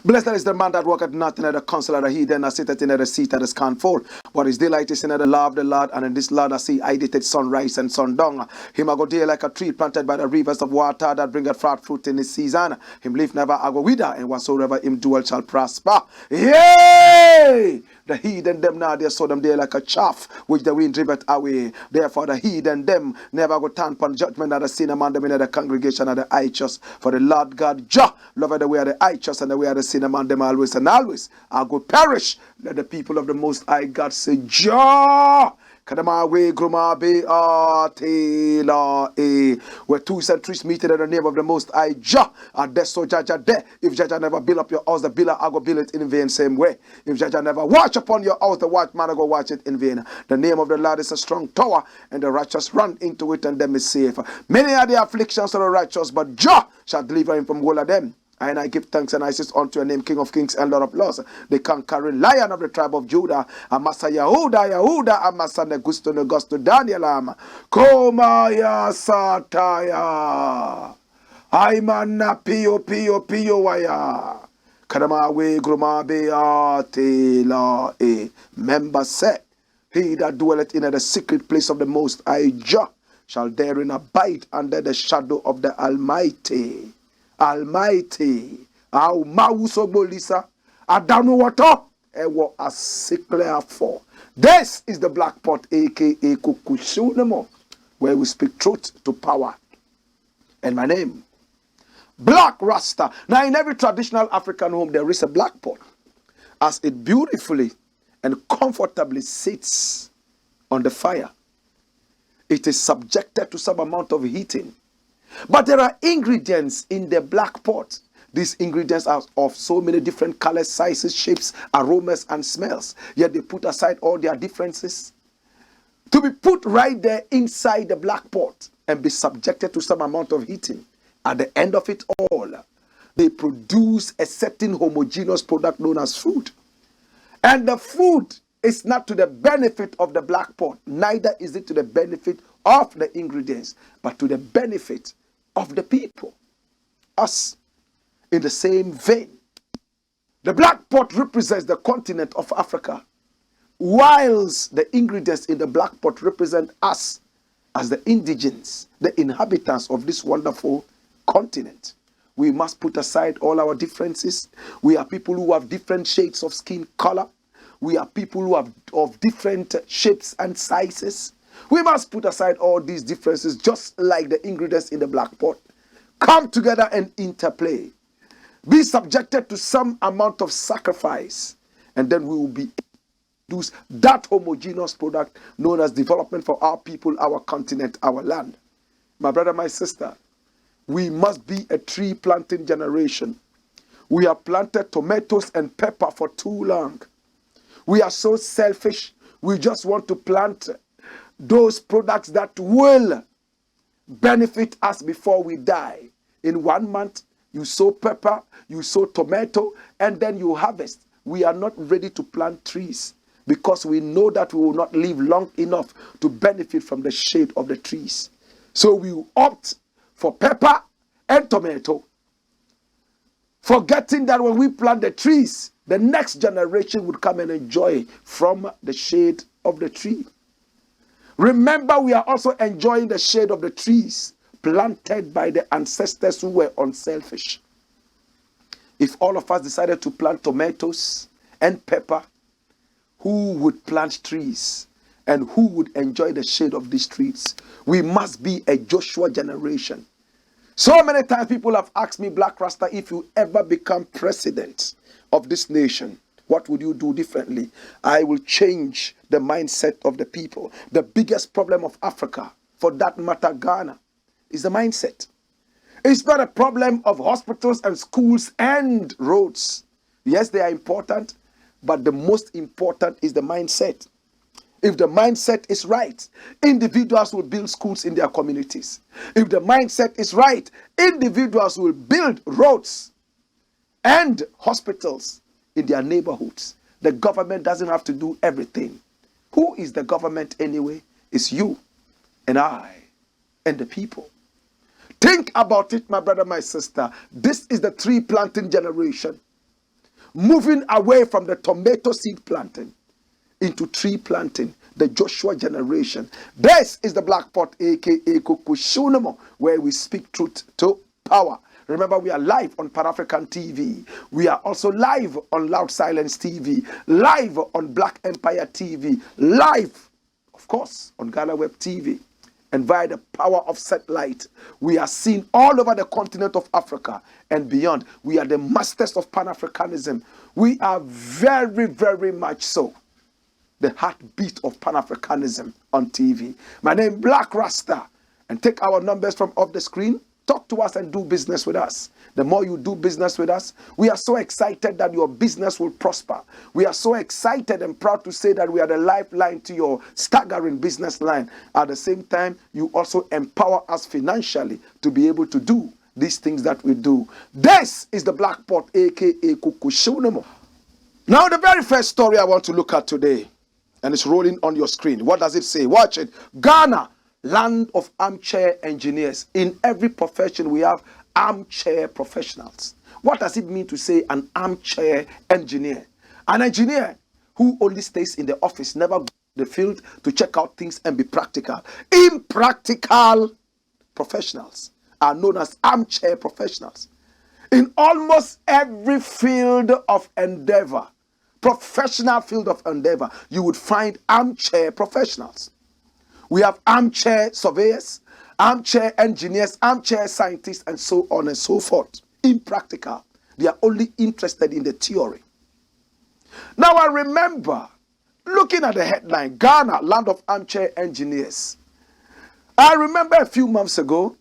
Blessed is the man that walketh not in the counsel of the heathen, nor sitteth in the seat that is scornful. But his delight is in the law of the Lord, and in this law I see I did sunrise and sundown. Him I go there like a tree planted by the rivers of water that bringeth forth fruit in his season. Him leaf never I go wither, and whatsoever him doeth shall prosper. Yea! The heathen them now, they saw them there like a chaff, which the wind driveth away. Therefore the heathen them never go turn upon judgment of the sin among them in the congregation of the righteous. For the Lord God Jah loveth the way of the righteous, and the way of the sin among them always and always. I go perish. Let the people of the Most High God say, Jah! Kadamawe Grumabe Atela E. Where two centuries meet in the name of the Most High Jah. And that's so Jaja there. If Jaja never build up your house, the builder I go build it in vain same way. If Jaja never watch upon your house, the watchman I go watch it in vain. The name of the Lord is a strong tower, and the righteous run into it, and them is safe. Many are the afflictions of the righteous, but Jah shall deliver him from all of them. And I give thanks and I say unto your name, King of kings and Lord of lords, the conquering Lion of the tribe of Judah, Amasa Yahuda, Amasa Negusto Negusto Daniel Am, Komaya Sataya, Aimana Pio Waya, Kadamawe Grumabe Atela E. Member said, he that dwelleth in the secret place of the Most High Jah shall therein abide under the shadow of the Almighty. Almighty, au mausobolisa, adanu wato, ewo asikle for. This is the Black Pot, aka Kukushunemo, where we speak truth to power. And my name, Blakk Rasta. Now, in every traditional African home, there is a black pot, as it beautifully and comfortably sits on the fire. It is subjected to some amount of heating. But there are ingredients in the black pot. These ingredients are of so many different colors, sizes, shapes, aromas, and smells. Yet they put aside all their differences to be put right there inside the black pot and be subjected to some amount of heating. At the end of it all, they produce a certain homogeneous product known as food. And the food is not to the benefit of the black pot. Neither is it to the benefit of the ingredients, but to the benefit of the people, us. In the same vein, the black pot represents the continent of Africa, whilst the ingredients in the black pot represent us as the indigenes, the inhabitants of this wonderful continent. We must put aside all our differences. We are people who have different shades of skin color. We are people who have of different shapes and sizes. We must put aside all these differences, just like the ingredients in the black pot. Come together and interplay. Be subjected to some amount of sacrifice, and then we will be able to produce that homogeneous product known as development for our people, our continent, our land. My brother, my sister, we must be a tree planting generation. We have planted tomatoes and pepper for too long. We are so selfish. We just want to plant those products that will benefit us before we die. In 1 month, you sow pepper, you sow tomato, and then you harvest. We are not ready to plant trees because we know that we will not live long enough to benefit from the shade of the trees. So we opt for pepper and tomato, forgetting that when we plant the trees, the next generation would come and enjoy from the shade of the tree. Remember, we are also enjoying the shade of the trees planted by the ancestors who were unselfish. If all of us decided to plant tomatoes and pepper, who would plant trees? And who would enjoy the shade of these trees? We must be a Joshua generation. So many times people have asked me, Blakk Rasta, if you ever become president of this nation, what would you do differently? I will change the mindset of the people. The biggest problem of Africa, for that matter Ghana, is the mindset. It's not a problem of hospitals and schools and roads. Yes, they are important, but the most important is the mindset. If the mindset is right, individuals will build schools in their communities. If the mindset is right, individuals will build roads and hospitals in their neighborhoods. The government doesn't have to do everything. Who is the government anyway? It's you and I and the people. Think about it, my brother, my sister. This is the tree planting generation. Moving away from the tomato seed planting into tree planting, the Joshua generation. This is the Blakk Pot, aka Kukushunamo, where we speak truth to power. Remember, we are live on Pan-African TV. We are also live on Loud Silence TV, live on Black Empire TV, live, of course, on Ghana Web TV. And via the power of satellite, we are seen all over the continent of Africa and beyond. We are the masters of Pan-Africanism. We are very, very much so the heartbeat of Pan-Africanism on TV. My name is Blakk Rasta. And take our numbers from off the screen. Talk to us and do business with us. The more you do business with us, we are so excited that your business will prosper. We are so excited and proud to say that we are the lifeline to your staggering business line. At the same time, you also empower us financially to be able to do these things that we do. This is the Blakk Pot, aka Kukushunamo. Now, the very first story I want to look at today, and it's rolling on your screen. What does it say? Watch it. Ghana, land of armchair engineers. In every profession, we have armchair professionals. What does it mean to say an armchair engineer? An engineer who only stays in the office, never goes to the field to check out things and be practical. Impractical professionals are known as armchair professionals. In almost every field of endeavor, professional field of endeavor, you would find armchair professionals. We have armchair surveyors, armchair engineers, armchair scientists, and so on and so forth. Impractical. They are only interested in the theory. Now I remember looking at the headline, Ghana, land of armchair engineers. I remember a few months ago,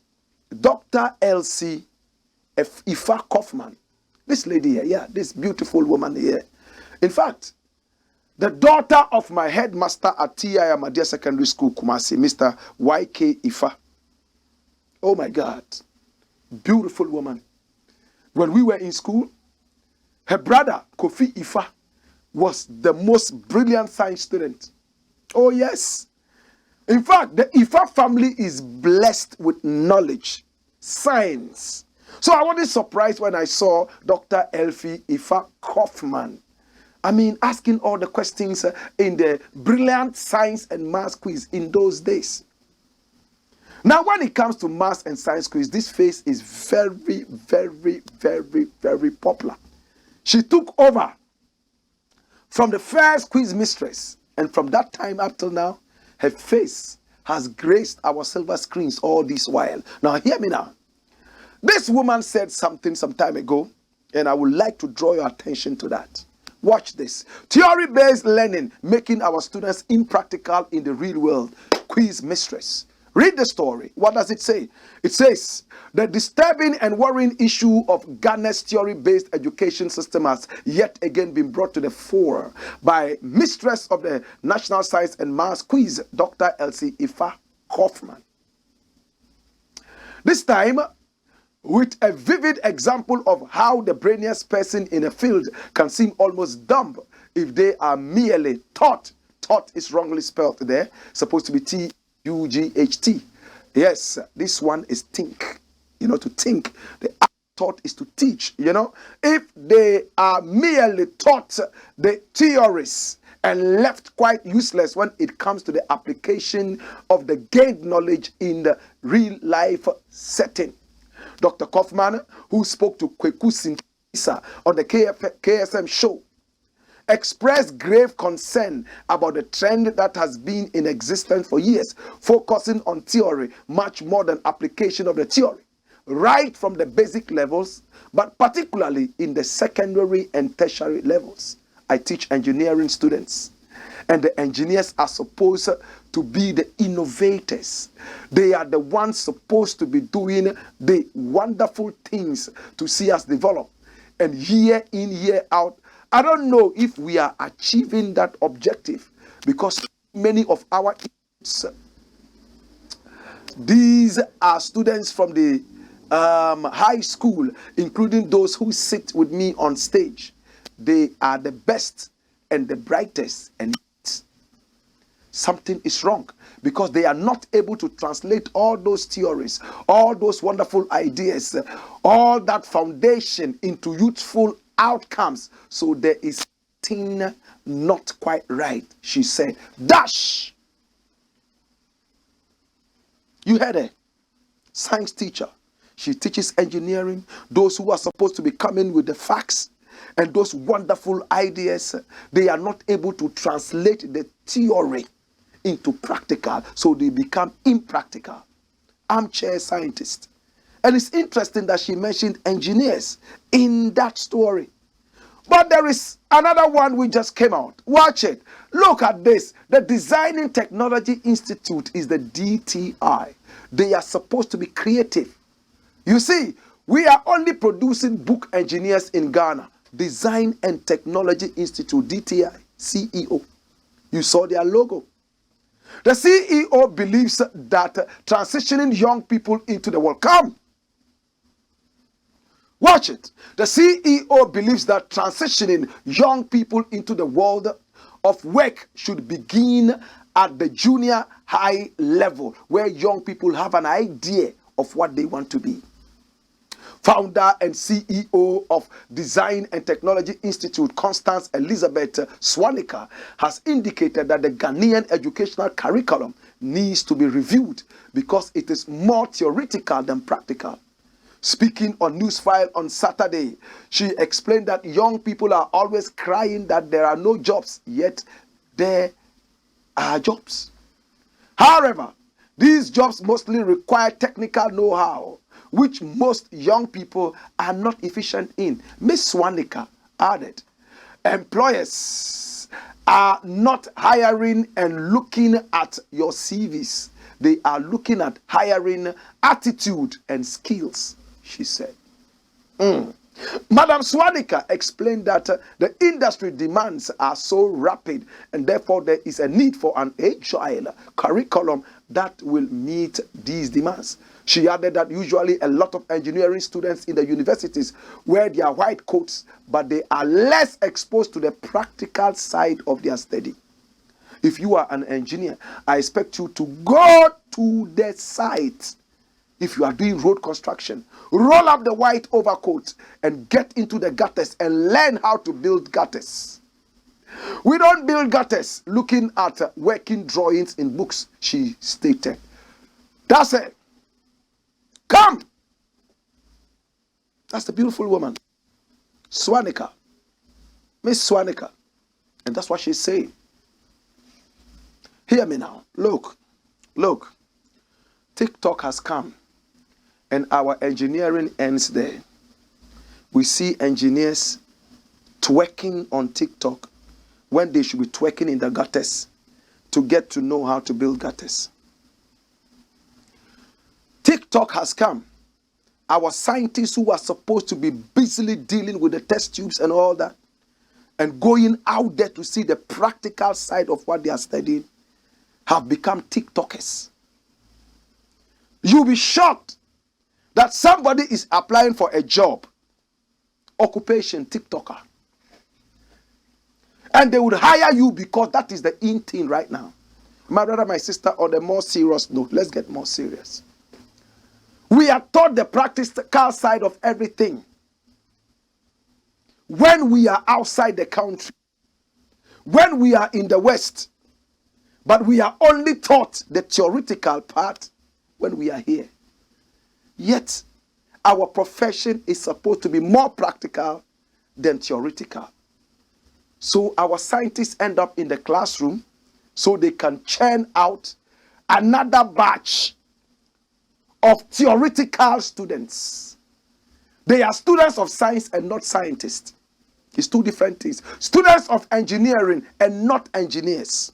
Dr. Elsie Ifa Kaufman, this lady here, yeah, this beautiful woman here. In fact, the daughter of my headmaster at TI Ahmadiyya Secondary School, Kumasi, Mr. Y.K. Ifa. Oh my God. Beautiful woman. When we were in school, her brother, Kofi Ifa, was the most brilliant science student. Oh yes. In fact, the Ifa family is blessed with knowledge, science. So I wasn't surprised when I saw Dr. Elsie Ifa Kaufman. I mean, asking all the questions in the brilliant science and maths quiz in those days. Now, when it comes to maths and science quiz, this face is very, very, very, very popular. She took over from the first quiz mistress, and from that time up till now, her face has graced our silver screens all this while. Now, hear me now. This woman said something some time ago, and I would like to draw your attention to that. Watch this. Theory-based learning, making our students impractical in the real world. Quiz mistress. Read the story. What does it say? It says, the disturbing and worrying issue of Ghana's theory-based education system has yet again been brought to the fore by mistress of the National Science and Maths Quiz, Dr. Elsie Ifa Kaufman. This time, with a vivid example of how the brainiest person in a field can seem almost dumb if they are merely taught. Taught is wrongly spelled there, supposed to be T-U-G-H-T. Yes, this one is think. You know, to think. The taught is to teach, you know. If they are merely taught the theories and left quite useless when it comes to the application of the gained knowledge in the real life setting. Dr. Kaufman, who spoke to Kweku Sintisa on the KSM show, expressed grave concern about the trend that has been in existence for years, focusing on theory much more than application of the theory, right from the basic levels, but particularly in the secondary and tertiary levels. I teach engineering students, and the engineers are supposed to be the innovators. They are the ones supposed to be doing the wonderful things to see us develop. And year in, year out, I don't know if we are achieving that objective, because many of our students, these are students from the high school, including those who sit with me on stage. They are the best and the brightest, and something is wrong, because they are not able to translate all those theories, all those wonderful ideas, all that foundation into youthful outcomes. So there is something not quite right. She said, dash. You heard her. Science teacher. She teaches engineering. Those who are supposed to be coming with the facts and those wonderful ideas, they are not able to translate the theory into practical, so they become impractical. Armchair scientist. And it's interesting that she mentioned engineers in that story. But there is another one which just came out. Watch it. Look at this. The Designing Technology Institute is the DTI. They are supposed to be creative. You see, we are only producing book engineers in Ghana. Design and Technology Institute, DTI, CEO. You saw their logo. The CEO believes that transitioning young people into the world, come, watch it. The CEO believes that transitioning young people into the world of work should begin at the junior high level, where young people have an idea of what they want to be. Founder and CEO of Design and Technology Institute, Constance Elizabeth Swanika, has indicated that the Ghanaian educational curriculum needs to be reviewed because it is more theoretical than practical. Speaking on Newsfile on Saturday, she explained that young people are always crying that there are no jobs, yet there are jobs. However, these jobs mostly require technical know-how, which most young people are not efficient in. Ms. Swanika added, employers are not hiring and looking at your CVs. They are looking at hiring attitude and skills, she said. Madam Swanika explained that the industry demands are so rapid, and therefore there is a need for an agile curriculum that will meet these demands. She added that usually a lot of engineering students in the universities wear their white coats, but they are less exposed to the practical side of their study. If you are an engineer, I expect you to go to the site. If you are doing road construction, roll up the white overcoat and get into the gutters and learn how to build gutters. We don't build gutters looking at working drawings in books, she stated. That's it. Come! That's the beautiful woman. Swanika. Miss Swanika. And that's what she's saying. Hear me now. Look. TikTok has come. And our engineering ends there. We see engineers twerking on TikTok when they should be twerking in the gutters to get to know how to build gutters. TikTok has come. Our scientists who are supposed to be busily dealing with the test tubes and all that, and going out there to see the practical side of what they are studying, have become TikTokers. You'll be shocked that somebody is applying for a job, occupation, TikToker. And they would hire you because that is the in thing right now. My brother, my sister, on the more serious note, let's get more serious. We are taught the practical side of everything when we are outside the country, when we are in the West, but we are only taught the theoretical part when we are here. Yet, our profession is supposed to be more practical than theoretical. So our scientists end up in the classroom so they can churn out another batch of theoretical students. They are students of science and not scientists. It's two different things. Students of engineering and not engineers.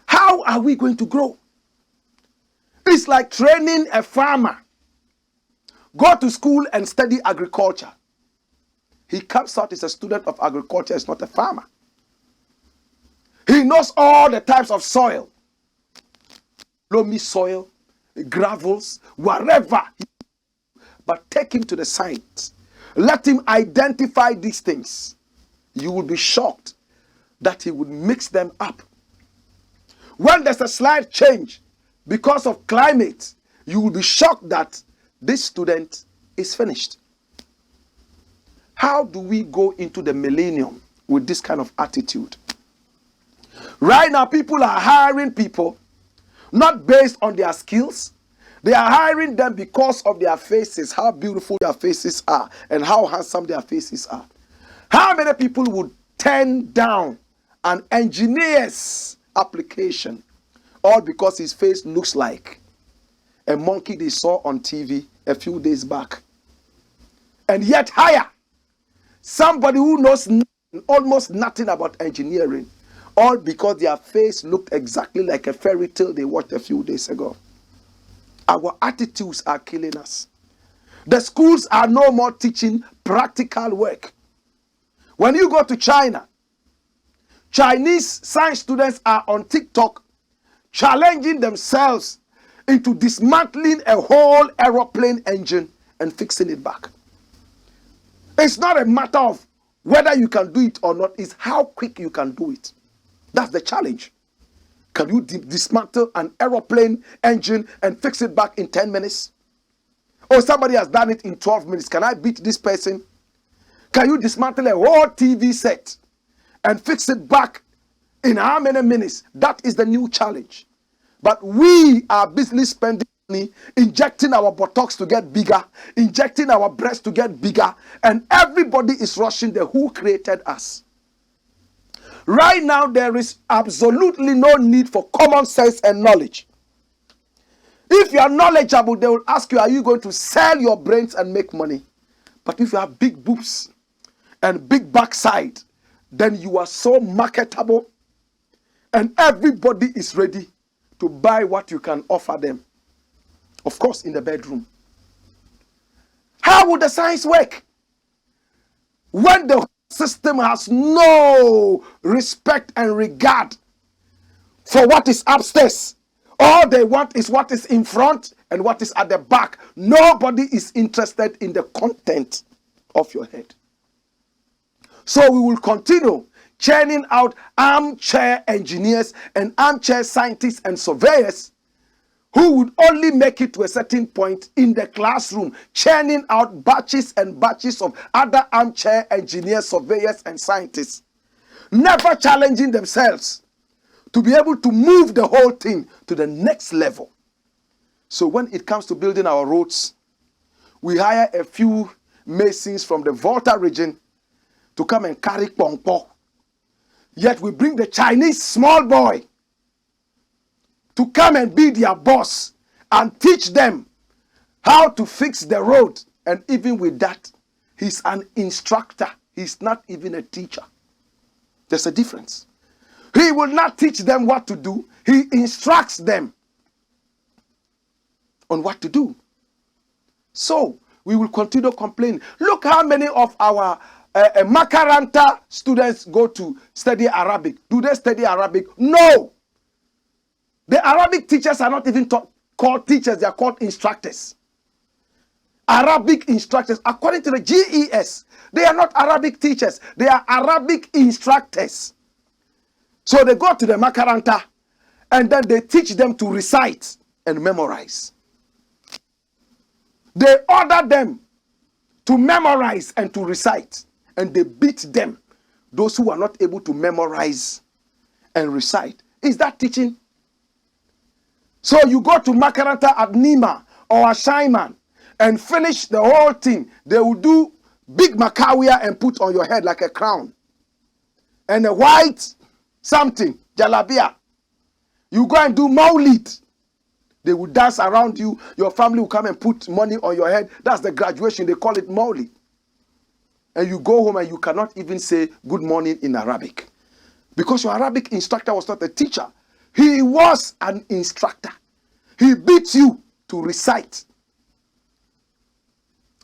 How are we going to grow? It's like training a farmer. Go to school and study agriculture. He comes out as a student of agriculture, is not a farmer. He knows all the types of soil. Loamy soil, gravels, wherever. But take him to the site. Let him identify these things. You will be shocked that he would mix them up. When there's a slight change because of climate, you will be shocked that this student is finished. How do we go into the millennium with this kind of attitude? Right now, people are hiring people not based on their skills. They are hiring them because of their faces, how beautiful their faces are, and how handsome their faces are. How many people would turn down an engineer's application all because his face looks like a monkey they saw on TV a few days back? And yet hire somebody who knows almost nothing about engineering, all because their face looked exactly like a fairy tale they watched a few days ago. Our attitudes are killing us. The schools are no more teaching practical work. When you go to China, Chinese science students are on TikTok challenging themselves into dismantling a whole aeroplane engine and fixing it back. It's not a matter of whether you can do it or not, it's how quick you can do it. That's the challenge. Can you dismantle an aeroplane engine and fix it back in 10 minutes? Or somebody has done it in 12 minutes. Can I beat this person? Can you dismantle a whole TV set and fix it back in how many minutes? That is the new challenge. But we are busily spending money injecting our buttocks to get bigger, injecting our breasts to get bigger, and everybody is rushing the who created us. Right now, there is absolutely no need for common sense and knowledge. If you are knowledgeable, they will ask you, are you going to sell your brains and make money? But if you have big boobs and big backside, then you are so marketable and everybody is ready to buy what you can offer them. Of course, in the bedroom. How would the science work when the system has no respect and regard for what is upstairs? All they want is what is in front and what is at the back. Nobody is interested in the content of your head. So we will continue churning out armchair engineers and armchair scientists and surveyors who would only make it to a certain point in the classroom, churning out batches and batches of other armchair engineers, surveyors, and scientists, never challenging themselves to be able to move the whole thing to the next level. So when it comes to building our roads, we hire a few masons from the Volta region to come and carry pongpo. Yet we bring the Chinese small boy to come and be their boss and teach them how to fix the road. And even with that, he's an instructor. He's not even a teacher. There's a difference. He will not teach them what to do. He instructs them on what to do. So we will continue complaining. Look how many of our Makaranta students go to study Arabic. Do they study Arabic? No. The Arabic teachers are not even called teachers. They are called instructors. Arabic instructors. According to the GES, they are not Arabic teachers. They are Arabic instructors. So they go to the Makaranta and then they teach them to recite and memorize. They order them to memorize and to recite, and they beat them, those who are not able to memorize and recite. Is that teaching? So you go to Makaranta at Nima or Ashaiman and finish the whole thing. They will do big macawia and put on your head like a crown. And a white something, jalabia. You go and do maulid. They will dance around you. Your family will come and put money on your head. That's the graduation. They call it maulid. And you go home and you cannot even say good morning in Arabic. Because your Arabic instructor was not a teacher. He was an instructor. He beat you to recite.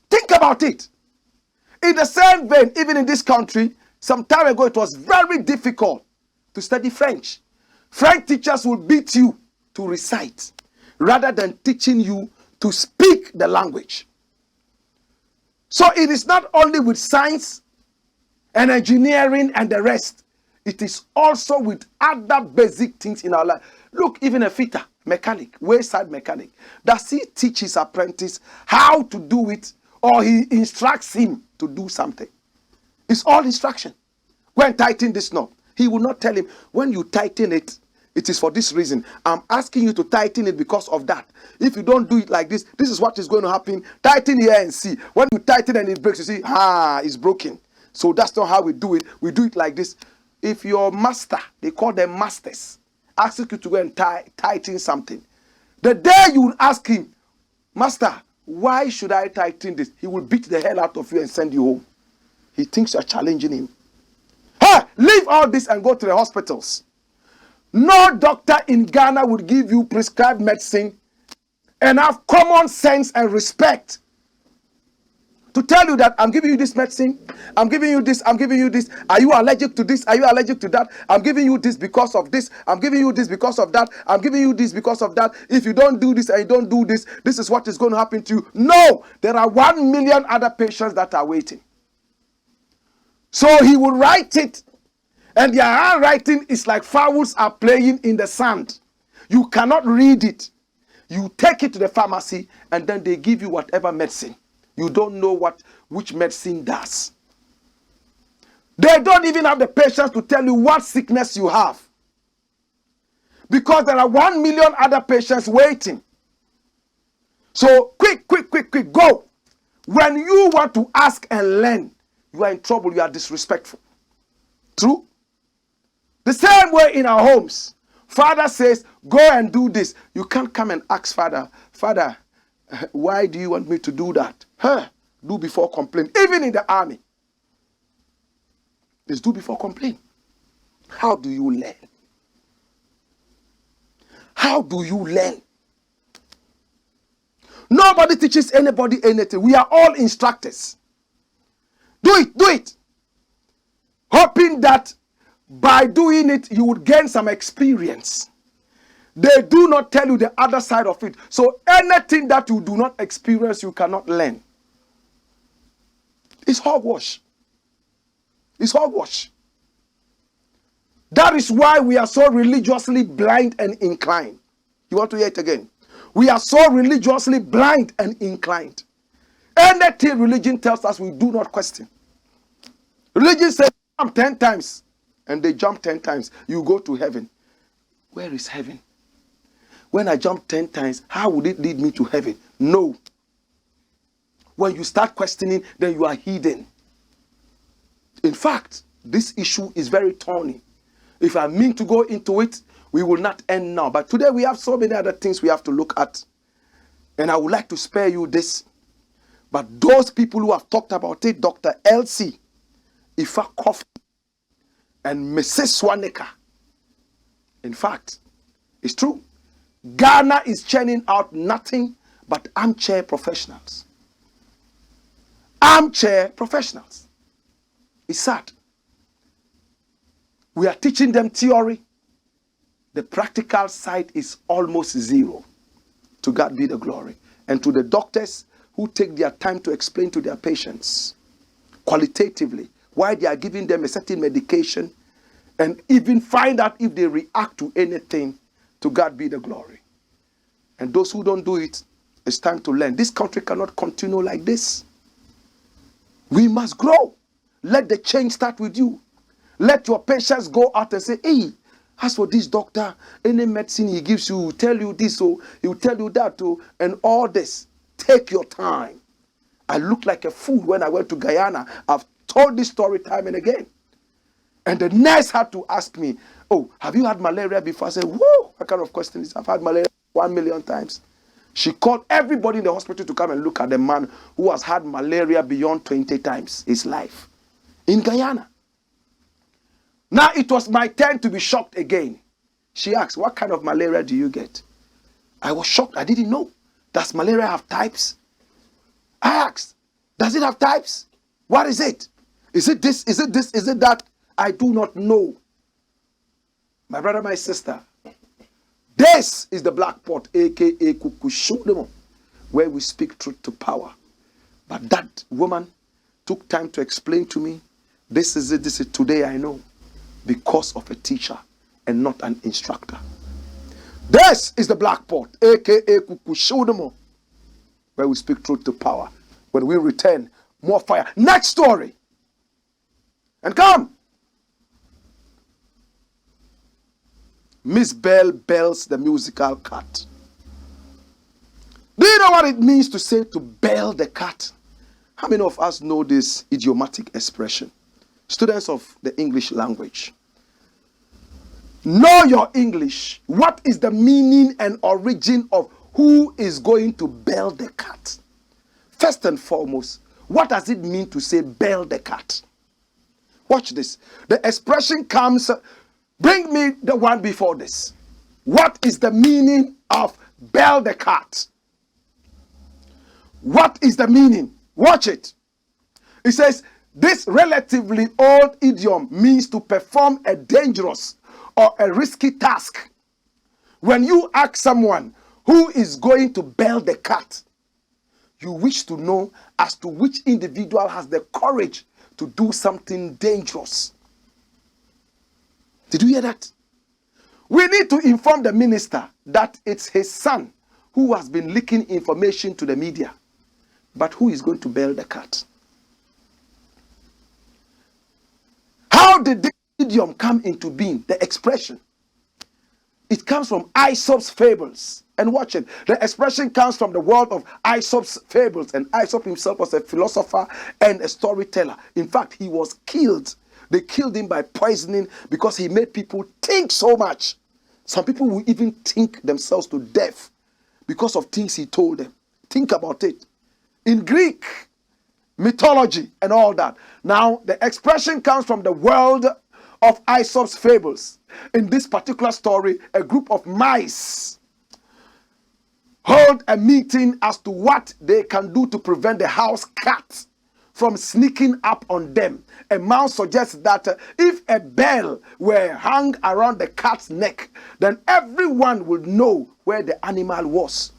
Think about it. In the same vein, even in this country, some time ago, it was very difficult to study French. French teachers will beat you to recite rather than teaching you to speak the language. So it is not only with science and engineering and the rest. It is also with other basic things in our life. Look, even a fitter, mechanic, wayside mechanic, does he teach his apprentice how to do it, or he instructs him to do something? It's all instruction. Go and tighten this knob. He will not tell him, when you tighten it, it is for this reason. I'm asking you to tighten it because of that. If you don't do it like this, this is what is going to happen. Tighten here and see. When you tighten and it breaks, you see, it's broken. So that's not how we do it. We do it like this. If your master, they call them masters, asks you to go and tighten something, the day you will ask him, Master, why should I tighten this? He will beat the hell out of you and send you home. He thinks you are challenging him. Hey, leave all this and go to the hospitals. No doctor in Ghana would give you prescribed medicine and have common sense and respect to tell you that I'm giving you this medicine, I'm giving you this, I'm giving you this. Are you allergic to this? Are you allergic to that? I'm giving you this because of this. I'm giving you this because of that. I'm giving you this because of that. If you don't do this and you don't do this, this is what is going to happen to you. No, there are 1 million other patients that are waiting. So he will write it, and their handwriting is like fowls are playing in the sand. You cannot read it. You take it to the pharmacy, and then they give you whatever medicine. You don't know which medicine does. They don't even have the patience to tell you what sickness you have. Because there are 1 million other patients waiting. So quick, go. When you want to ask and learn, you are in trouble, you are disrespectful. True? The same way in our homes. Father says, go and do this. You can't come and ask Father, Father, why do you want me to do that? Do before complain. Even in the army. It's do before complain. How do you learn? How do you learn? Nobody teaches anybody anything. We are all instructors. Do it. Hoping that by doing it, you would gain some experience. They do not tell you the other side of it. So anything that you do not experience, you cannot learn. It's hogwash. It's hogwash. That is why we are so religiously blind and inclined. You want to hear it again? We are so religiously blind and inclined. Anything religion tells us, we do not question. Religion says jump 10 times, and they jump 10 times. You go to heaven. Where is heaven? When I jump 10 times, how would it lead me to heaven? No. When you start questioning, then you are hidden. In fact, this issue is very thorny. If I mean to go into it, we will not end now. But today we have so many other things we have to look at. And I would like to spare you this. But those people who have talked about it, Dr. Elsie, Ifa Kofi, and Mrs. Swaneka. In fact, it's true. Ghana is churning out nothing but armchair professionals. Armchair professionals. It's sad. We are teaching them theory. The practical side is almost zero. To God be the glory. And to the doctors who take their time to explain to their patients qualitatively why they are giving them a certain medication and even find out if they react to anything, to God be the glory. And those who don't do it, it's time to learn. This country cannot continue like this. We must grow. Let the change start with you. Let your patients go out and say, hey, as for this doctor, any medicine he gives you, he will tell you this, or he will tell you that, and all this. Take your time. I looked like a fool when I went to Guyana. I've told this story time and again. And the nurse had to ask me, oh, have you had malaria before? I said, whoa, what kind of question is I've had malaria 1,000,000 times. She called everybody in the hospital to come and look at the man who has had malaria beyond 20 times his life in Guyana. Now it was my turn to be shocked again. She asked, what kind of malaria do you get? I was shocked. I didn't know. Does malaria have types? I asked, does it have types? What is it? Is it this? Is it this? Is it that? I do not know. My brother, my sister, this is the Black Pot, aka Kukushudemo, where we speak truth to power. But that woman took time to explain to me, this is it, this is today I know, because of a teacher and not an instructor. This is the Black Pot, aka Kukushudemo, where we speak truth to power. When we return, more fire. Next story. And come. Mzbel bells the musical cat. Do you know what it means to say to bell the cat? How many of us know this idiomatic expression? Students of the English language. Know your English. What is the meaning and origin of who is going to bell the cat? First and foremost, what does it mean to say bell the cat? Watch this. The expression comes, bring me the one before this. What is the meaning of bell the cat? What is the meaning? Watch it. It says, this relatively old idiom means to perform a dangerous or a risky task. When you ask someone who is going to bell the cat, you wish to know as to which individual has the courage to do something dangerous. Did you hear that? We need to inform the minister that it's his son who has been leaking information to the media. But who is going to bell the cat? How did this idiom come into being? The expression. It comes from Aesop's fables. And watch it. The expression comes from the world of Aesop's fables. And Aesop himself was a philosopher and a storyteller. In fact, he was killed. They killed him by poisoning because he made people think so much. Some people will even think themselves to death because of things he told them. Think about it. In Greek mythology and all that. Now, the expression comes from the world of Aesop's fables. In this particular story, a group of mice hold a meeting as to what they can do to prevent the house cat from sneaking up on them. A mouse suggests that if a bell were hung around the cat's neck, then everyone would know where the animal was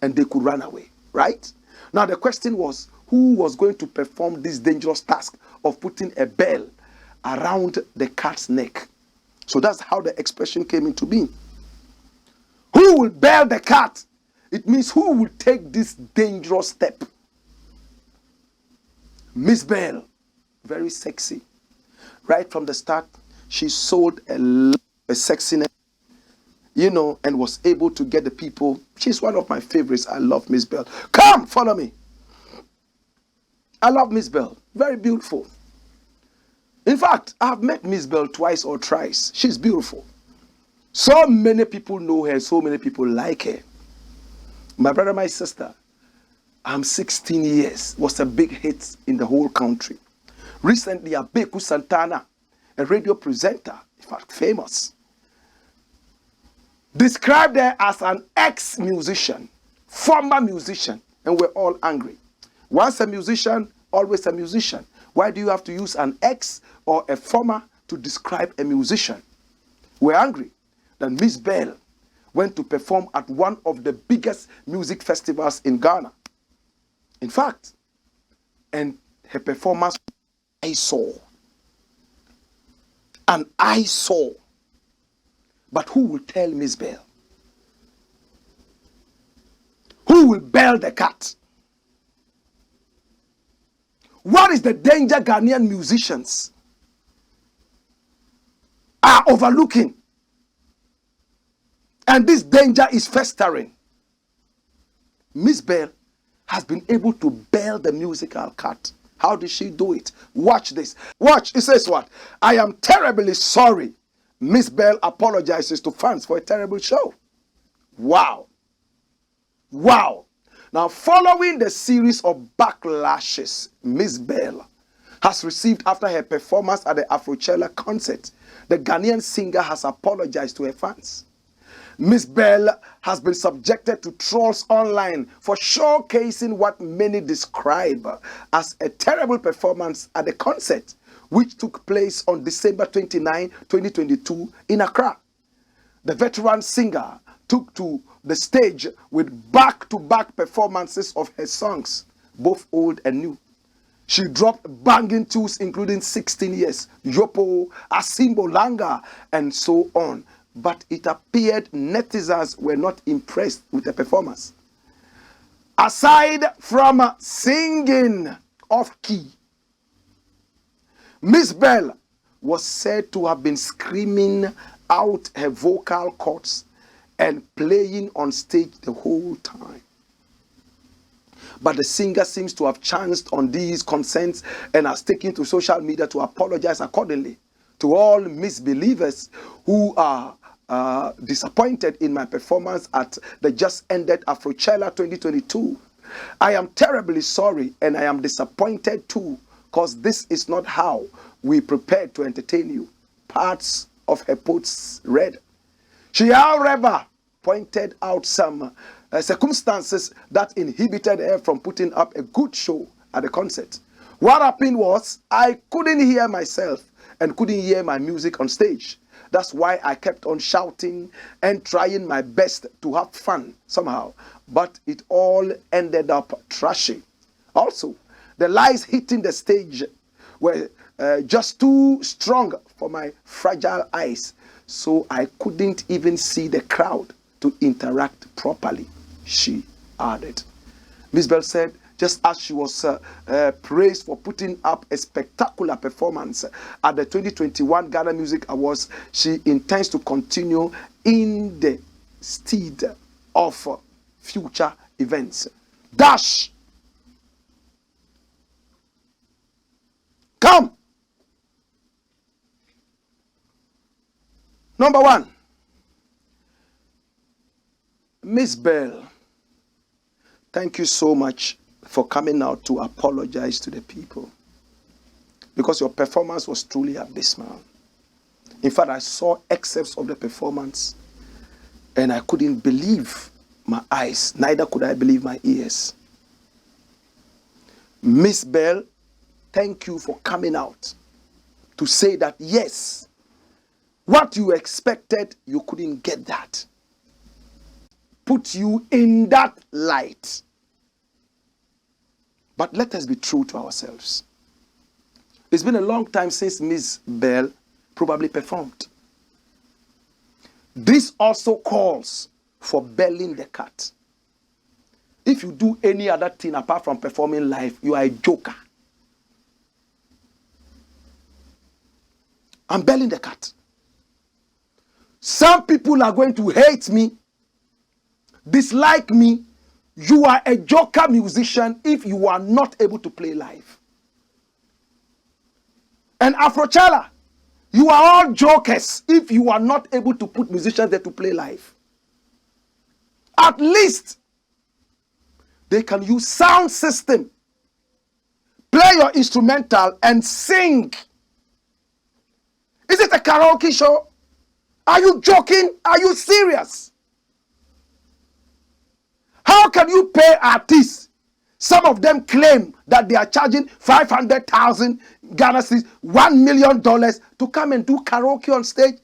and they could run away, right? Now the question was, who was going to perform this dangerous task of putting a bell around the cat's neck? So that's how the expression came into being. Who will bell the cat? It means who will take this dangerous step. Mzbel, very sexy. Right from the start, she sold a sexiness, and was able to get the people. She's one of my favorites. I love Mzbel. Come, follow me. I love Mzbel. Very beautiful. In fact, I've met Mzbel twice or thrice. She's beautiful. So many people know her. So many people like her. My brother, my sister, I'm 16 years, was a big hit in the whole country. Recently, Abeku Santana, a radio presenter, in fact, famous, described her as an ex-musician, former musician, and we're all angry. Once a musician, always a musician. Why do you have to use an ex or a former to describe a musician? We're angry. Then Mzbel went to perform at one of the biggest music festivals in Ghana. In fact, and her performance, I saw. And I saw. But who will tell Mzbel? Who will bell the cat? What is the danger Ghanaian musicians are overlooking? And this danger is festering. Mzbel has been able to bail the musical cat. How did she do it? Watch this. Watch. It says what? I am terribly sorry. Mzbel apologizes to fans for a terrible show. Wow. Wow. Now, following the series of backlashes Mzbel has received after her performance at the Afrochella concert, the Ghanaian singer has apologized to her fans. Mzbel has been subjected to trolls online for showcasing what many describe as a terrible performance at the concert, which took place on December 29, 2022 in Accra. The veteran singer took to the stage with back-to-back performances of her songs, both old and new. She dropped banging tunes including 16 Years, Yopo, Asimbo Langa, and so on. But it appeared netizens were not impressed with the performance. Aside from singing off key, Mzbel was said to have been screaming out her vocal cords and playing on stage the whole time. But the singer seems to have chanced on these concerns and has taken to social media to apologize accordingly. To all misbelievers who are disappointed in my performance at the just ended Afrochella 2022, I am terribly sorry and I am disappointed too, because this is not how we prepared to entertain you. Parts of her posts read. She, however, pointed out some circumstances that inhibited her from putting up a good show at the concert. What happened was I couldn't hear myself and couldn't hear my music on stage. That's why I kept on shouting and trying my best to have fun somehow. But it all ended up trashing. Also, the lights hitting the stage were just too strong for my fragile eyes, so I couldn't even see the crowd to interact properly, she added. Mzbel said, just as she was praised for putting up a spectacular performance at the 2021 Ghana Music Awards, she intends to continue in the stead of future events. Dash! Come! Number one, Mzbel, thank you so much for coming out to apologize to the people, because your performance was truly abysmal. In fact, I saw excerpts of the performance and I couldn't believe my eyes, neither could I believe my ears. Mzbel, thank you for coming out to say that yes, what you expected, you couldn't get that. Put you in that light. But let us be true to ourselves. It's been a long time since Mzbel probably performed. This also calls for belling the cat. If you do any other thing apart from performing live, you are a joker. I'm belling the cat. Some people are going to hate me, dislike me. You are a joker musician if you are not able to play live. And Afrochella, you are all jokers if you are not able to put musicians there to play live. At least they can use sound system, play your instrumental and sing. Is it a karaoke show? Are you joking? Are you serious? How can you pay artists? Some of them claim that they are charging 500,000 Ghana cedis, $1 million to come and do karaoke on stage.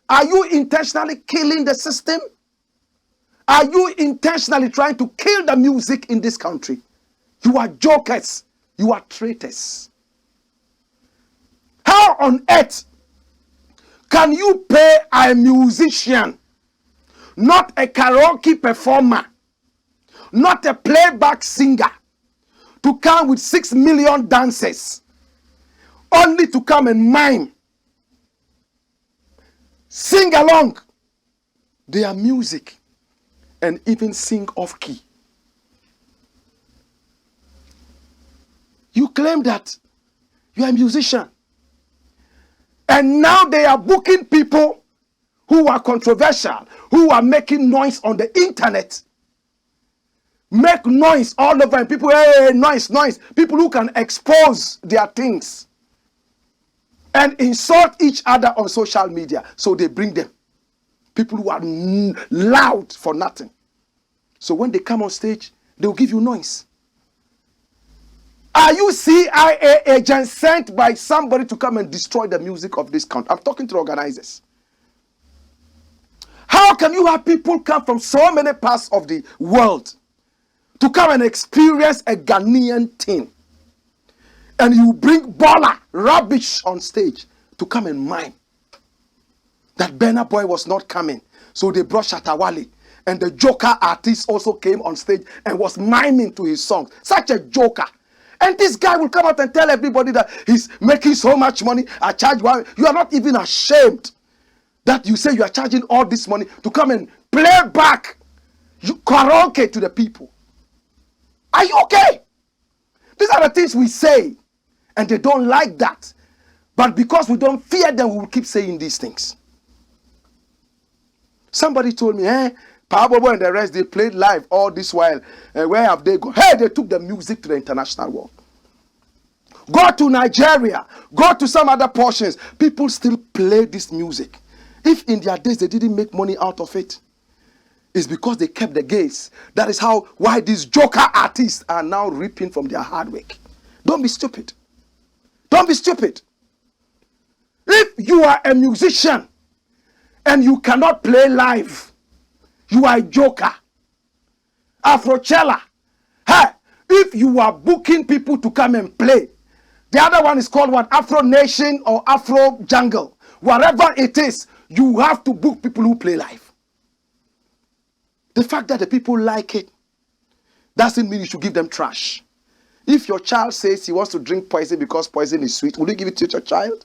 Are you intentionally killing the system? Are you intentionally trying to kill the music in this country? You are jokers. You are traitors. How on earth can you pay a musician, not a karaoke performer, not a playback singer, to come with 6 million dancers, only to come and mime, sing along their music, and even sing off key? You claim that you are a musician. And now they are booking people who are controversial, who are making noise on the internet. Make noise all over and people, hey, noise, noise. People who can expose their things and insult each other on social media. So they bring them. People who are loud for nothing. So when they come on stage, they will give you noise. Are you CIA agents sent by somebody to come and destroy the music of this country? I'm talking to the organizers. How can you have people come from so many parts of the world to come and experience a Ghanaian thing? And you bring baller rubbish on stage to come and mime. That Burna Boy was not coming. So they brought Shatawale. And the Joker artist also came on stage and was miming to his songs. Such a joker. And this guy will come out and tell everybody that he's making so much money. I charge one. You are not even ashamed that you say you are charging all this money to come and play back karaoke to the people. Are you okay? These are the things we say. And they don't like that. But because we don't fear them, we will keep saying these things. Somebody told me, Power and the rest, they played live all this while. Where have they gone? Hey, they took the music to the international world. Go to Nigeria. Go to some other portions. People still play this music. If in their days they didn't make money out of it, it's because they kept the gaze. That is why these joker artists are now reaping from their hard work. Don't be stupid. Don't be stupid. If you are a musician and you cannot play live, you are a joker. Afrochella. Hey, if you are booking people to come and play, the other one is called what? Afro Nation or Afro Jungle. Whatever it is, you have to book people who play live. The fact that the people like it doesn't mean you should give them trash. If your child says he wants to drink poison because poison is sweet, will you give it to your child?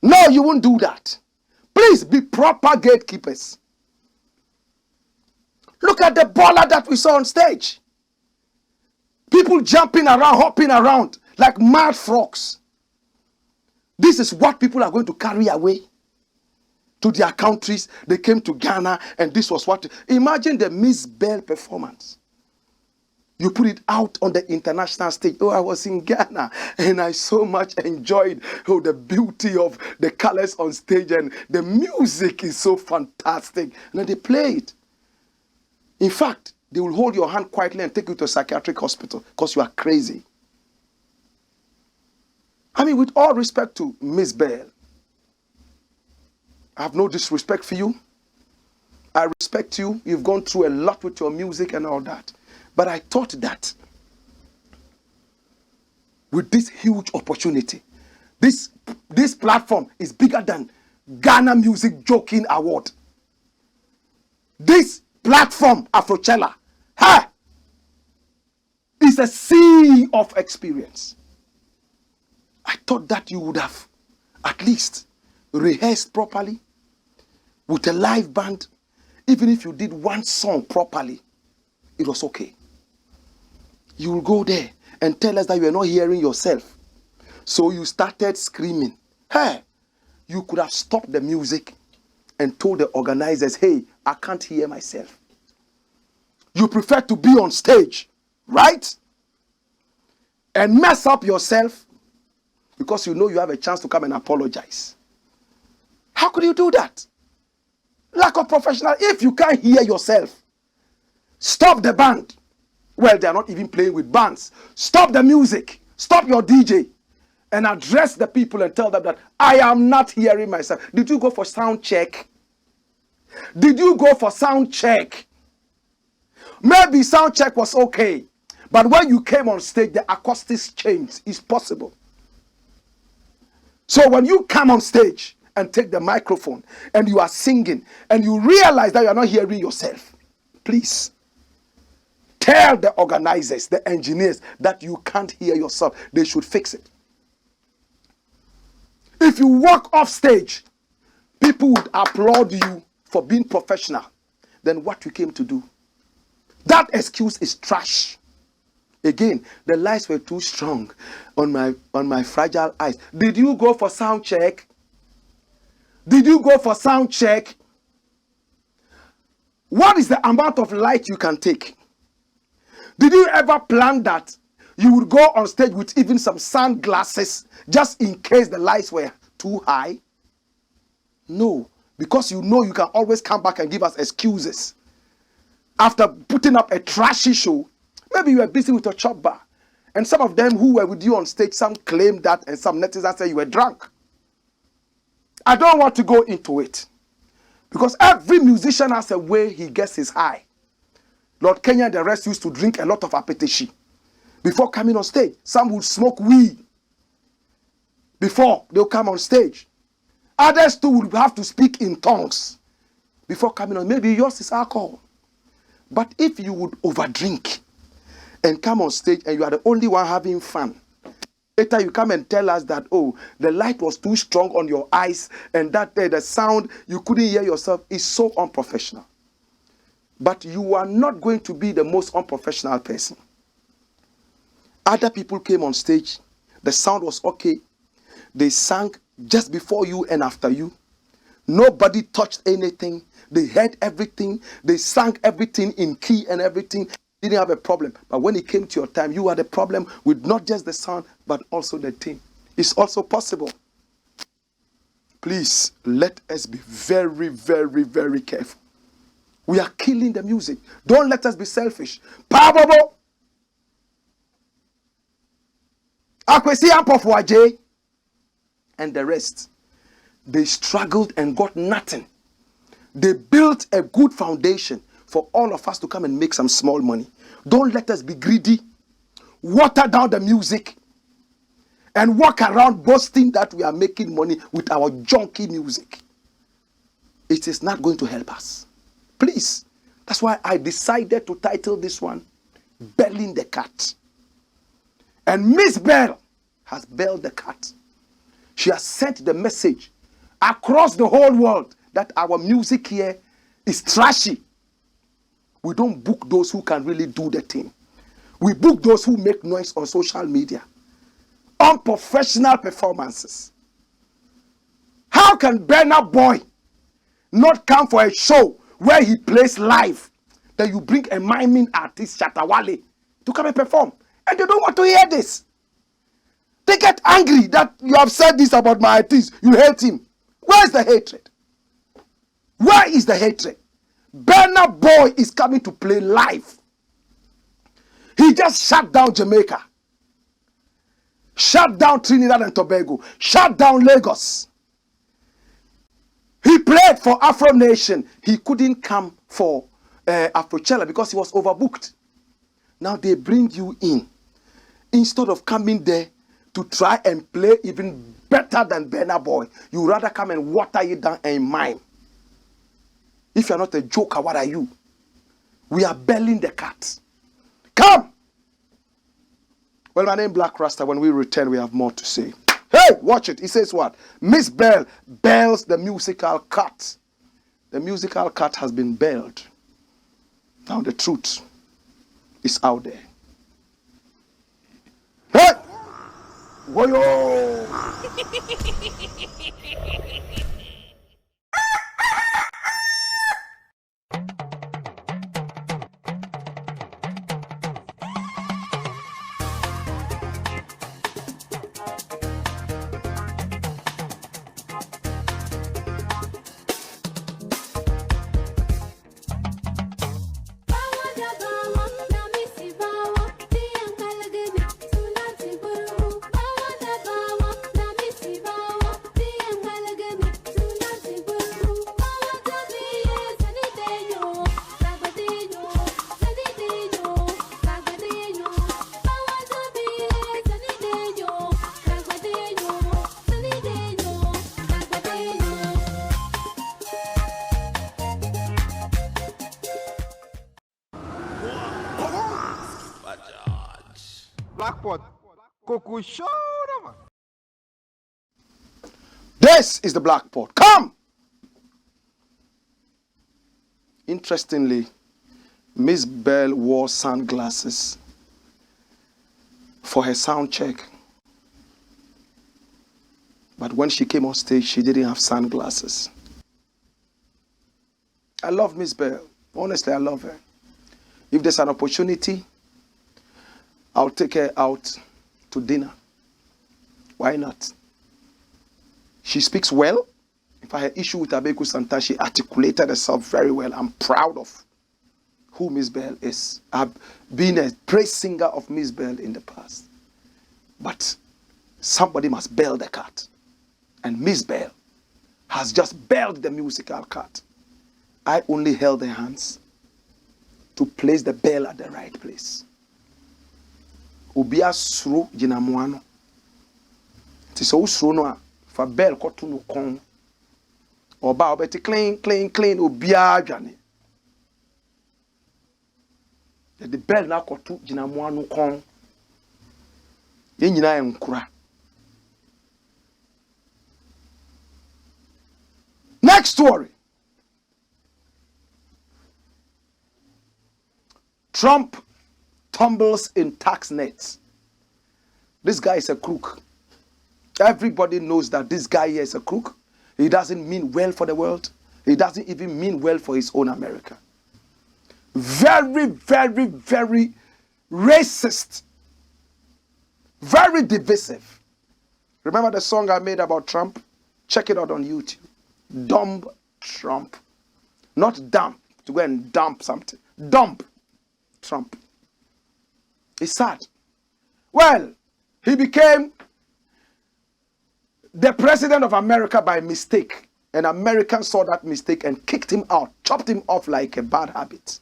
No, you won't do that. Please be proper gatekeepers. Look at the baller that we saw on stage. People jumping around, hopping around like mad frogs. This is what people are going to carry away to their countries. They came to Ghana and this was what... Imagine the Mzbel performance. You put it out on the international stage. Oh, I was in Ghana and I so much enjoyed the beauty of the colors on stage and the music is so fantastic. And then they play it. In fact, they will hold your hand quietly and take you to a psychiatric hospital because you are crazy. I mean, with all respect to Mzbel, I have no disrespect for you. I respect you. You've gone through a lot with your music and all that. But I thought that with this huge opportunity, this platform is bigger than Ghana Music Joking Award. This platform, Afrochella, is a sea of experience. I thought that you would have at least rehearsed properly with a live band. Even if you did one song properly, it was okay. You will go there and tell us that you are not hearing yourself. So you started screaming. Hey, you could have stopped the music and told the organizers, hey, I can't hear myself. You prefer to be on stage, right? And mess up yourself because you know you have a chance to come and apologize. How could you do that? Lack of professional. If you can't hear yourself, stop the band. Well, they are not even playing with bands. Stop the music. Stop your DJ. And address the people and tell them that I am not hearing myself. Did you go for sound check? Did you go for sound check? Maybe sound check was okay. But when you came on stage, the acoustics changed. It's possible. So when you come on stage and take the microphone and you are singing and you realize that you are not hearing yourself, please tell the organizers, the engineers that you can't hear yourself. They should fix it. If you walk off stage, people would applaud you for being professional. Then what you came to do? That excuse is trash. Again, the lights were too strong on my fragile eyes. Did you go for sound check? Did you go for sound check? What is the amount of light you can take? Did you ever plan that you would go on stage with even some sunglasses just in case the lights were too high? No, because you know you can always come back and give us excuses. After putting up a trashy show, maybe you were busy with your chop bar. And some of them who were with you on stage, some claimed that and some netizens said you were drunk. I don't want to go into it. Because every musician has a way he gets his high. Lord Kenya and the rest used to drink a lot of apetishi before coming on stage. Some would smoke weed before they'll come on stage. Others too would have to speak in tongues before coming on. Maybe yours is alcohol. But if you would overdrink and come on stage and you are the only one having fun, later you come and tell us that, oh, the light was too strong on your eyes and that the sound, you couldn't hear yourself, is so unprofessional. But you are not going to be the most unprofessional person. Other people came on stage. The sound was okay. They sang just before you and after you. Nobody touched anything. They heard everything. They sang everything in key and everything. Didn't have a problem. But when it came to your time, you had a problem with not just the sound, but also the team. It's also possible. Please, let us be very, very, very careful. We are killing the music. Don't let us be selfish. Pababo. Akwesi Ampofwaje and the rest. They struggled and got nothing. They built a good foundation for all of us to come and make some small money. Don't let us be greedy. Water down the music and walk around boasting that we are making money with our junky music. It is not going to help us. Please. That's why I decided to title this one, Belling the Cat. And Mzbel has bailed the cat. She has sent the message across the whole world that our music here is trashy. We don't book those who can really do the thing. We book those who make noise on social media. Unprofessional performances. How can Burna Boy not come for a show where he plays live? Then you bring a miming artist, Shatawale, to come and perform. And they don't want to hear this. They get angry that you have said this about my artist. You hate him. Where is the hatred? Where is the hatred? Burna Boy is coming to play live. He just shut down Jamaica. Shut down Trinidad and Tobago. Shut down Lagos. He played for Afro Nation. He couldn't come for Afrochella because he was overbooked. Now they bring you in. Instead of coming there to try and play even better than Burna Boy, you rather come and water it down and mime. If you're not a joker, what are you? We are belling the cat. Come! Well, my name is Blakk Rasta. When we return, we have more to say. Hey, watch it. He says what? Mzbel bails the musical cat. The musical cat has been bailed. Now the truth is out there. Hey! Woyo! This is the Black Pot. Come! Interestingly, Mzbel wore sunglasses for her sound check. But when she came on stage, she didn't have sunglasses. I love Mzbel. Honestly, I love her. If there's an opportunity, I'll take her out to dinner. Why not? She speaks well. If I had issue with Abeku Santa, she articulated herself very well. I'm proud of who Mzbel is. I've been a praise singer of Mzbel in the past. But somebody must bail the cat. And Mzbel has just bailed the musical cat. I only held her hands to place the bell at the right place. Obia sro jinamuano. Tisa usro no fa bell koto no kon. Oba obeti clean obia adwane. The bell na koto jinamuano kon. Ye nyina enkura. Next story. Trump tumbles in tax nets. This guy is a crook. Everybody knows that this guy here is a crook. He doesn't mean well for the world. He doesn't even mean well for his own America. Very, very, very racist. Very divisive. Remember the song I made about Trump? Check it out on YouTube. Dump Trump. Not dump, to go and dump something. Dump Trump. It's sad. Well, he became the president of America by mistake. And Americans saw that mistake and kicked him out, chopped him off like a bad habit.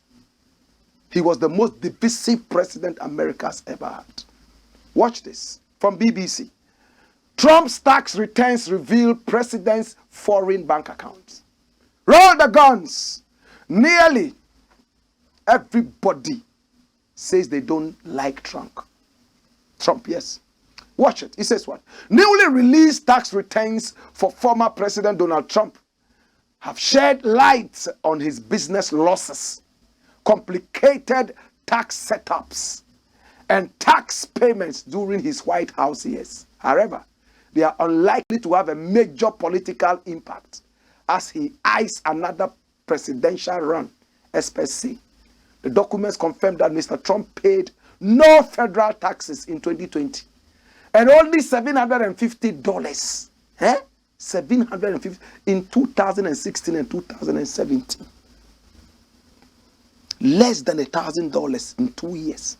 He was the most divisive president America has ever had. Watch this from BBC. Trump's tax returns reveal president's foreign bank accounts. Roll the guns. Nearly everybody says they don't like Trump. Trump, yes. Watch it. He says what? Newly released tax returns for former President Donald Trump have shed light on his business losses, complicated tax setups, and tax payments during his White House years. However, they are unlikely to have a major political impact as he eyes another presidential run, especially. The documents confirm that Mr. Trump paid no federal taxes in 2020 and only $750. $750 in 2016 and 2017. Less than $1,000 in 2 years.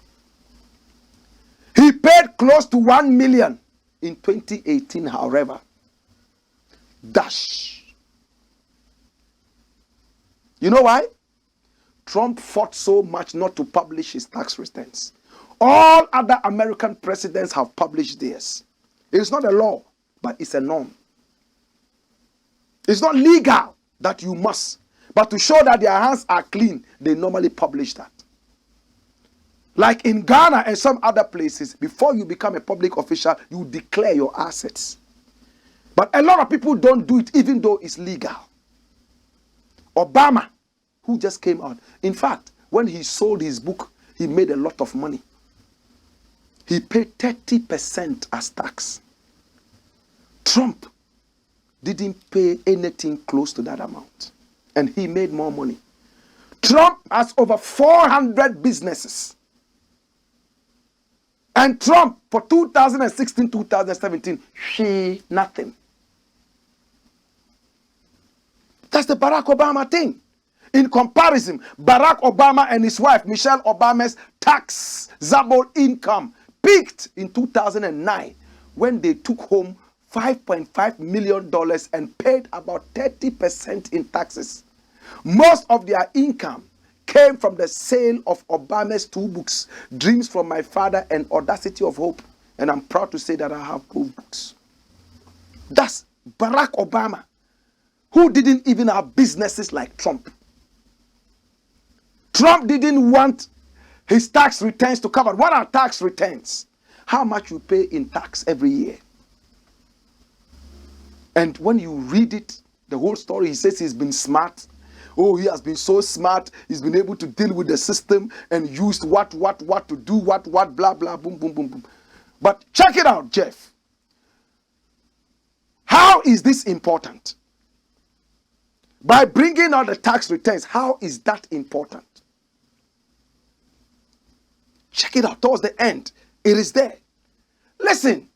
He paid close to $1 million in 2018, however. Dash. You know why? Trump fought so much not to publish his tax returns. All other American presidents have published theirs. It's not a law, but it's a norm. It's not legal that you must. But to show that their hands are clean, they normally publish that. Like in Ghana and some other places, before you become a public official, you declare your assets. But a lot of people don't do it even though it's legal. Obama, who just came out. In fact, when he sold his book, he made a lot of money. He paid 30% as tax. Trump didn't pay anything close to that amount. And he made more money. Trump has over 400 businesses. And Trump, for 2016, 2017, nothing. That's the Barack Obama thing. In comparison, Barack Obama and his wife, Michelle Obama's taxable income peaked in 2009 when they took home $5.5 million and paid about 30% in taxes. Most of their income came from the sale of Obama's 2 books, Dreams from My Father and Audacity of Hope. And I'm proud to say that I have both books. That's Barack Obama, who didn't even have businesses like Trump. Trump didn't want his tax returns to cover. What are tax returns? How much you pay in tax every year. And when you read it, the whole story, he says he's been smart. Oh, he has been so smart. He's been able to deal with the system and used what to do, what, blah, blah, boom, boom, boom, boom. But check it out, Jeff. How is this important? By bringing out the tax returns, how is that important? Check it out towards the end. It is there. Listen,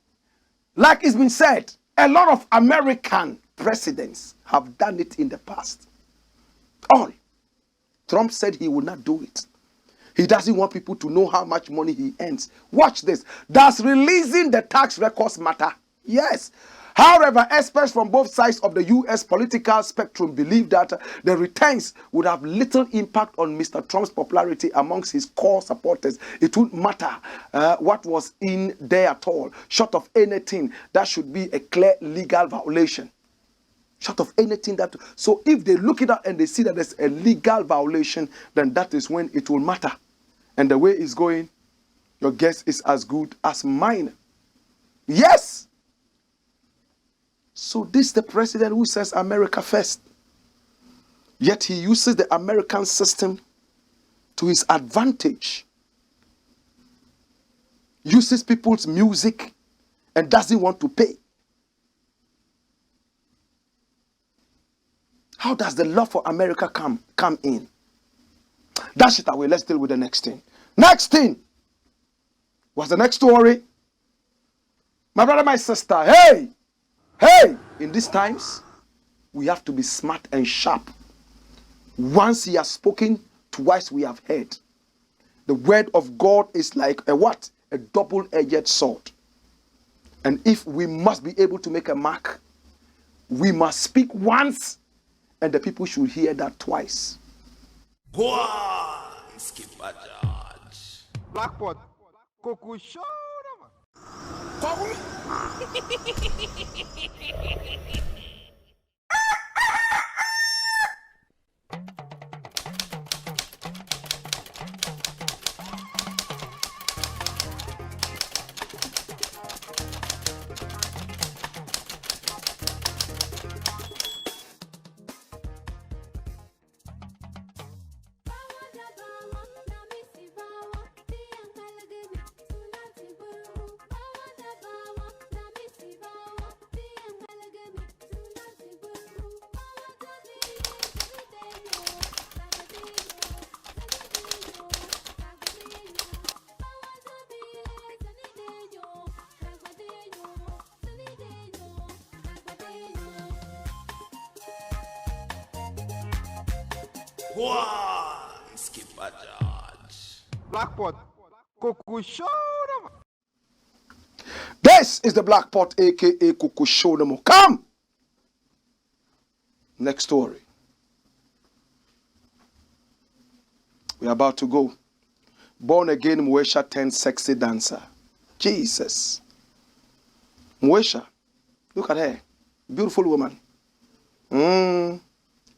like it's been said, a lot of American presidents have done it in the past. All. Trump said he will not do it. He doesn't want people to know how much money he earns. Watch this. Does releasing the tax records matter? Yes. However, experts from both sides of the U.S. political spectrum believe that the returns would have little impact on Mr. Trump's popularity amongst his core supporters. It wouldn't matter what was in there at all, short of anything that should be a clear legal violation. Short of anything that... So if they look it up and they see that there's a legal violation, then that is when it will matter. And the way it's going, your guess is as good as mine. Yes! So this is the president who says America first. Yet he uses the American system to his advantage. Uses people's music and doesn't want to pay. How does the love for America come in? Dash it away. Let's deal with the next thing. Next thing. What's the next story? My brother, my sister. Hey! Hey! In these times, we have to be smart and sharp. Once he has spoken, twice we have heard. The word of God is like a what? A double-edged sword. And if we must be able to make a mark, we must speak once, and the people should hear that twice. Go on, skip a judge. Blackpot, Coco show them. Go on, skip a judge. Blackpot, Coco show them. This is the Black Pot, aka Kuku Shodomo. Come! Next story. We are about to go. Born again MOESHA 10 sexy dancer. Jesus. MOESHA. Look at her. Beautiful woman.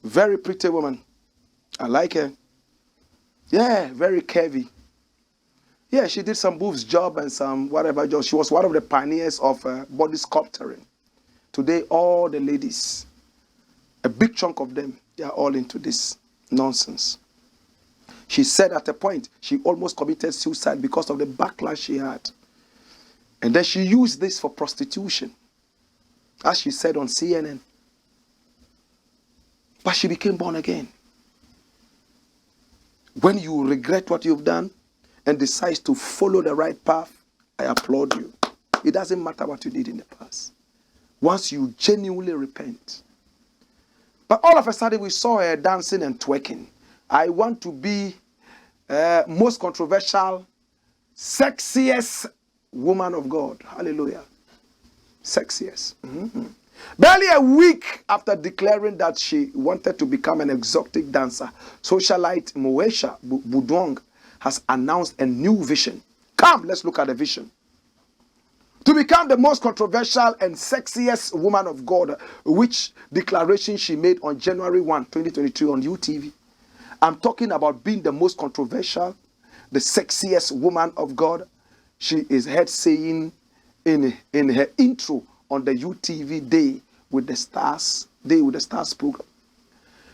Very pretty woman. I like her. Yeah, very curvy. Yeah, she did some boobs job and some whatever job. She was one of the pioneers of body sculpturing. Today, all the ladies, a big chunk of them, they are all into this nonsense. She said at a point, she almost committed suicide because of the backlash she had. And then she used this for prostitution, as she said on CNN. But she became born again. When you regret what you've done and decide to follow the right path, I applaud you. It doesn't matter what you did in the past. Once you genuinely repent. But all of a sudden we saw her dancing and twerking. I want to be most controversial, sexiest woman of God. Hallelujah. Sexiest. Barely a week after declaring that she wanted to become an exotic dancer, socialite MOESHA Budong has announced a new vision. Come, let's look at the vision. To become the most controversial and sexiest woman of God, which declaration she made on January 1, 2022 on UTV. I'm talking about being the most controversial, the sexiest woman of God. She is heard saying in her intro on the UTV Day with the Stars program.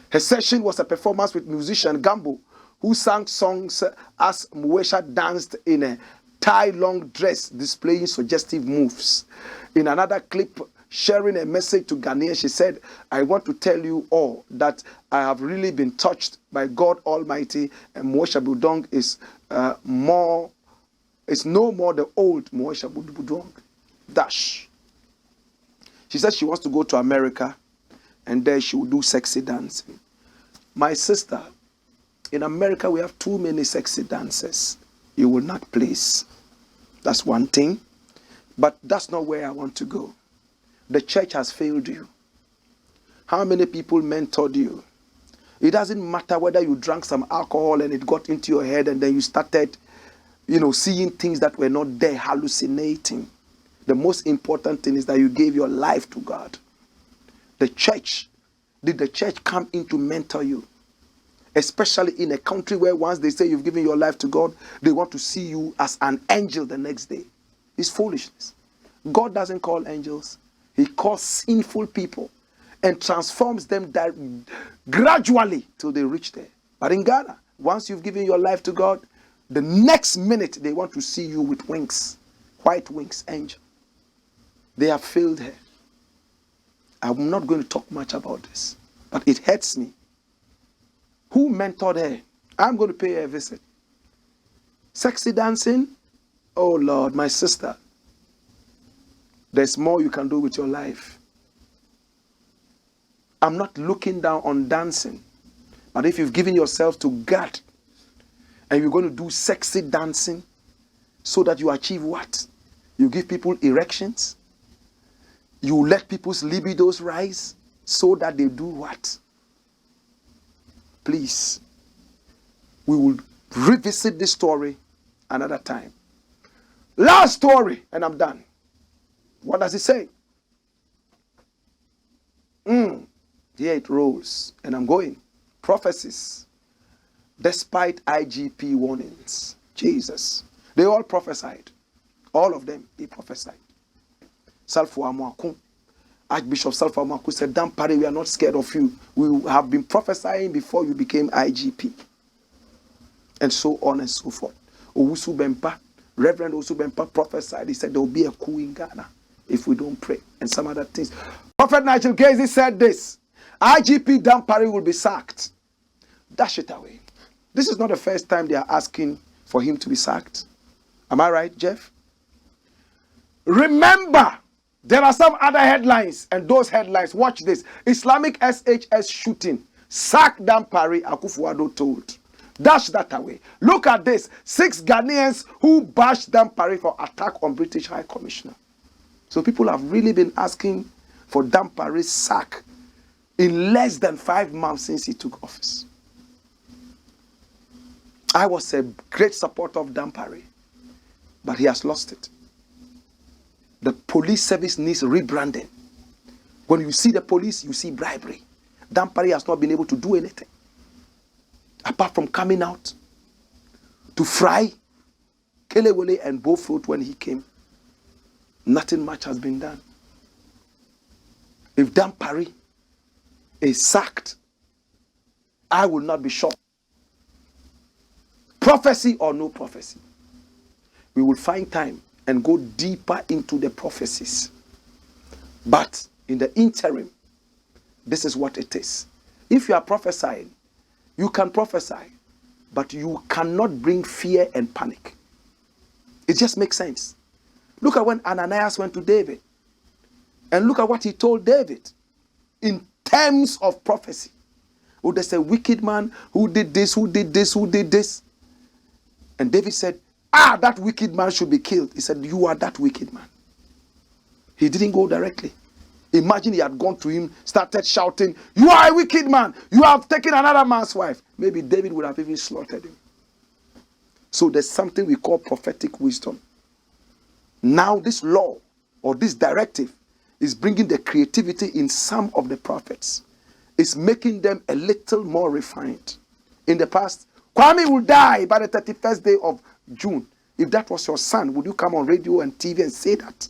Her session was a performance with musician Gambo, who sang songs as MOESHA danced in a tie long dress, displaying suggestive moves. In another clip, sharing a message to Ghanaians, she said, I want to tell you all that I have really been touched by God Almighty, and MOESHA Budong is no more the old MOESHA Budong. Dash. She said she wants to go to America, and there she will do sexy dancing. My sister, in America we have too many sexy dancers. You will not please. That's one thing. But that's not where I want to go. The church has failed you. How many people mentored you? It doesn't matter whether you drank some alcohol and it got into your head and then you started, seeing things that were not there, hallucinating. The most important thing is that you gave your life to God. The church, did the church come in to mentor you? Especially in a country where once they say you've given your life to God, they want to see you as an angel the next day. It's foolishness. God doesn't call angels. He calls sinful people and transforms them gradually till they reach there. But in Ghana, once you've given your life to God, the next minute they want to see you with wings, white wings, angel. They have failed her. I'm not going to talk much about this, but it hurts me. Who mentored her? I'm going to pay her a visit. Sexy dancing? Oh Lord, my sister. There's more you can do with your life. I'm not looking down on dancing. But if you've given yourself to God and you're going to do sexy dancing so that you achieve what? You give people erections. You let people's libidos rise so that they do what? Please, we will revisit this story another time. Last story, and I'm done. What does it say? Here it rolls, and I'm going. Prophecies. Despite I.G.P warnings. Jesus. They all prophesied. All of them, they prophesied. Archbishop Salfo Amaku said, Dampare, we are not scared of you. We have been prophesying before you became I.G.P. And so on and so forth. Owusu Bempa, Reverend Owusu Bempa prophesied. He said there will be a coup in Ghana if we don't pray. And some other things. Prophet Nigel Gazy said this. I.G.P. Dampare will be sacked. Dash it away. This is not the first time they are asking for him to be sacked. Am I right, Jeff? Remember, there are some other headlines, and those headlines, watch this. Islamic SHS shooting. Sack Dampare, Akufo-Addo told. Dash that away. Look at this. 6 Ghanaians who bashed Dampare for attack on British High Commissioner. So people have really been asking for Dampare's sack in less than 5 months since he took office. I was a great supporter of Dampare, but he has lost it. The police service needs rebranding. When you see the police, you see bribery. Dampare has not been able to do anything. Apart from coming out to fry Kelewole and Bowfruit when he came. Nothing much has been done. If Dampare is sacked, I will not be shocked. Prophecy or no prophecy. We will find time and go deeper into the prophecies. But in the interim, this is what it is. If you are prophesying, you can prophesy, but you cannot bring fear and panic. It just makes sense. Look at when Ananias went to David, and look at what he told David in terms of prophecy. Oh, there's a wicked man who did this, who did this, who did this. And David said, that wicked man should be killed. He said, you are that wicked man. He didn't go directly. Imagine he had gone to him, started shouting, you are a wicked man. You have taken another man's wife. Maybe David would have even slaughtered him. So there's something we call prophetic wisdom. Now this law or this directive is bringing the creativity in some of the prophets. It's making them a little more refined. In the past, Kwame will die by the 31st day of June. If that was your son, would you come on radio and TV and say that?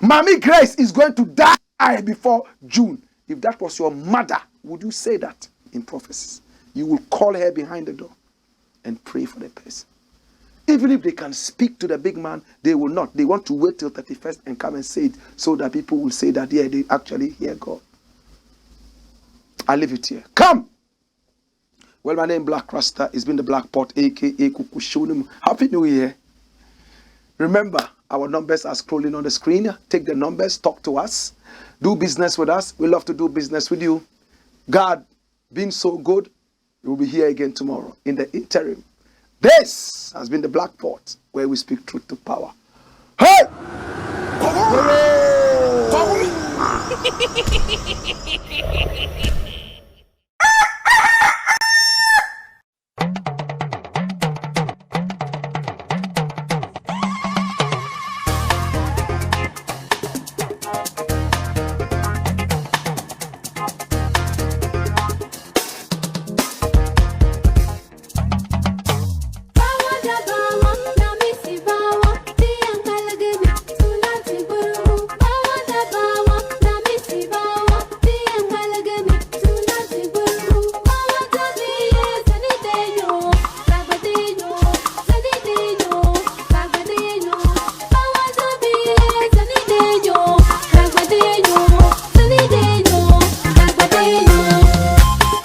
Mommy Grace is going to die before June. If that was your mother, would you say that in prophecies? You will call her behind the door and pray for the person. Even if they can speak to the big man, they will not. They want to wait till 31st and come and say it so that people will say that, yeah, they actually hear God. I leave it here. Come! Well, my name is Blakk RASTA. It's been the Black Pot, a.k.a. Kukushunum. Happy New Year. Remember, our numbers are scrolling on the screen. Take the numbers, talk to us, do business with us. We love to do business with you. God, being so good, we'll be here again tomorrow. In the interim, this has been the Black Pot, where we speak truth to power. Hey! Hey!